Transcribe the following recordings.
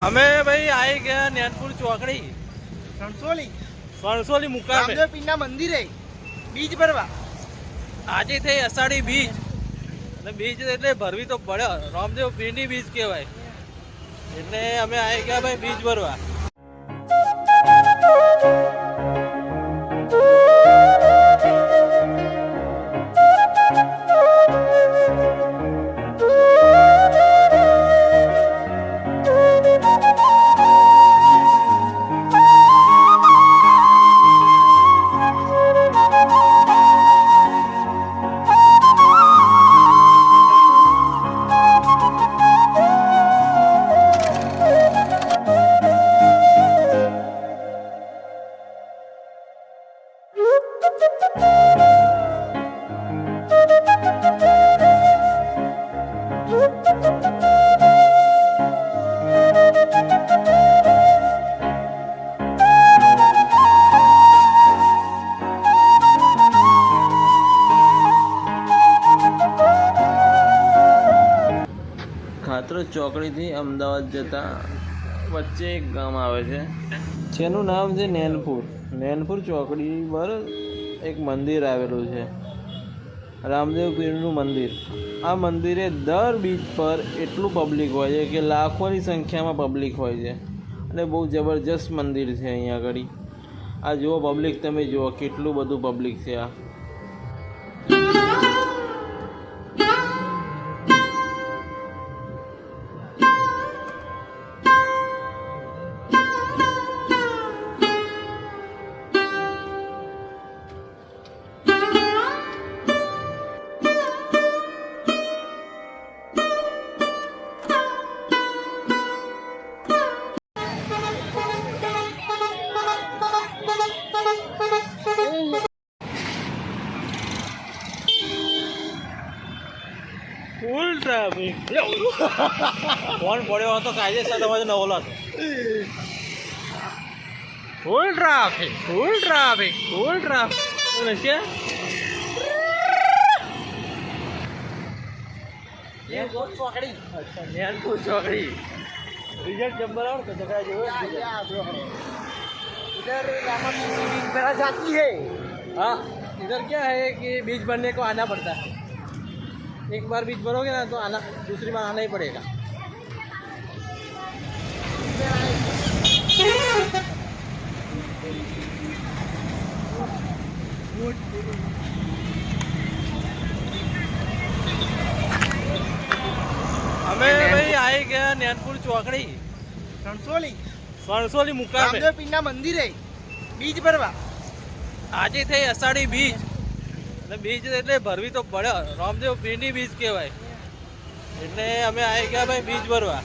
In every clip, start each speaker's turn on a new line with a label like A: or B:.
A: અમે ભાઈ આવી ગયા નેનપુર ચોકડી સણસોલી મુકામે
B: રામદેવ પીરના મંદિરે બીજ ભરવા.
A: આજે થઈ અષાઢી બીજ અને બીજ એટલે ભરવી તો પડે. રામદેવ પીરની બીજ કહેવાય એટલે અમે આવી ગયા ભાઈ બીજ ભરવા. ખાતરોજ ચોકડીથી અમદાવાદ જતા વચ્ચે એક ગામ આવે છે જેનું નામ છે નેનપુર. નેનપુર ચોકડી પર એક મંદિર આવેલું છે, રામદેવ પીરનું મંદિર. આ મંદિરે દર બીચ પર એટલું પબ્લિક હોય છે કે લાખોની સંખ્યામાં પબ્લિક હોય છે અને બહુ જબરજસ્ત મંદિર છે. અહીંયા આગળ આ જુઓ પબ્લિક, તમે જુઓ કેટલું બધું પબ્લિક છે. આ ફૂલ ટ્રાફિક. ફોન પડ્યો હતો કાયદેસર તમારે નવો લાગે. Full traffic, full traffic, full traffic. શું છે
B: ચોકડી
A: अच्छा નેનપુર ચોકડી. रिजल्ट जब बराबर तो जगह जो है
B: इधर रामा बीज भरा जाती है.
A: हाँ, इधर क्या है कि बीज भरने को आना पड़ता है. एक बार बीज भरोगे ना तो आना, दूसरी बार आना ही पड़ेगा. અમે ભાઈ આવી ગયા નેનપુર ચોકડી સણસોલી મુકામે
B: રામદેવ પીરના મંદિરે બીજ ભરવા.
A: આજે થઈ અષાઢી બીજ અને બીજ એટલે ભરવી તો પડે. રામદેવ પીરની બીજ કહેવાય એટલે અમે આવી ગયા ભાઈ બીજ ભરવા.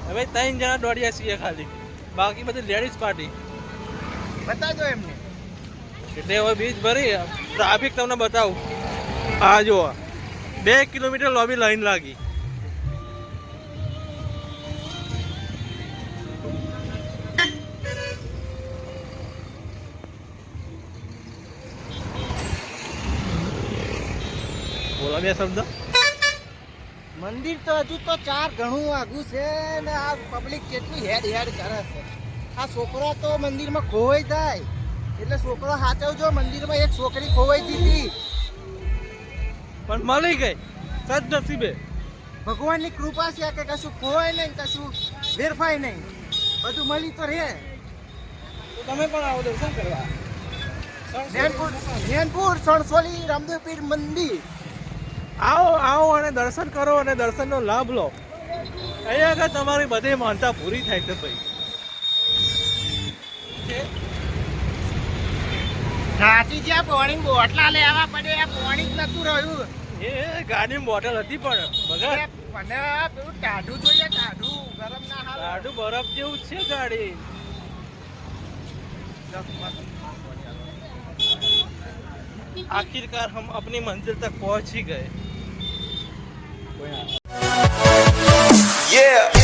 A: હવે 3 જણા દોડ્યા છીએ ખાલી, બાકી બધી લેડીઝ પાર્ટી.
B: બતાજો એમને.
A: એટલે હવે બીજ ભરી ટ્રાફિક તમને બતાવું. આ જુઓ 2 કિલોમીટર લોબી લાઈન લાગી. બોલા બે શબ્દ.
B: મંદિર તો હજુ તો 4 ઘણું આગું છે ને આ પબ્લિક કેટલી હેડ હેડ કરે છે. આ છોકરો તો મંદિરમાં ખોવાઈ જાય એટલે છોકરો સાચવજો. મંદિરમાં એક છોકરી ખોવાઈ હતી
A: પણ મળી ગઈ સદનસીબે.
B: ભગવાનની કૃપા છે કે કશું ખોવાય નહીં, કશું વેરફાય નહીં, બધું મળી તો રહે.
A: તો તમે પણ આવો દર્શન કરવા.
B: નેનપુર સણસોલી રામદેવ પીર મંદિર.
A: આવો આવો અને દર્શન કરો અને દર્શનનો લાભ લો. અહીંયા આગળ તમારી બધી માનતા પૂરી થાય છે ભાઈ.
B: સાચી છે. પાણી બોટલા લેવા પડે, આ પાણી જ નતું રહ્યું.
A: એ ગાડીની બોટલ હતી પણ બગા
B: મને પેલું ટાઢું જોઈએ, ટાઢું ગરમ ના હાલ.
A: ગાડું બરફ જેવું છે ગાડી. आखिरकार हम अपनी मंजिल तक पहुंच ही गए.
C: Yeah.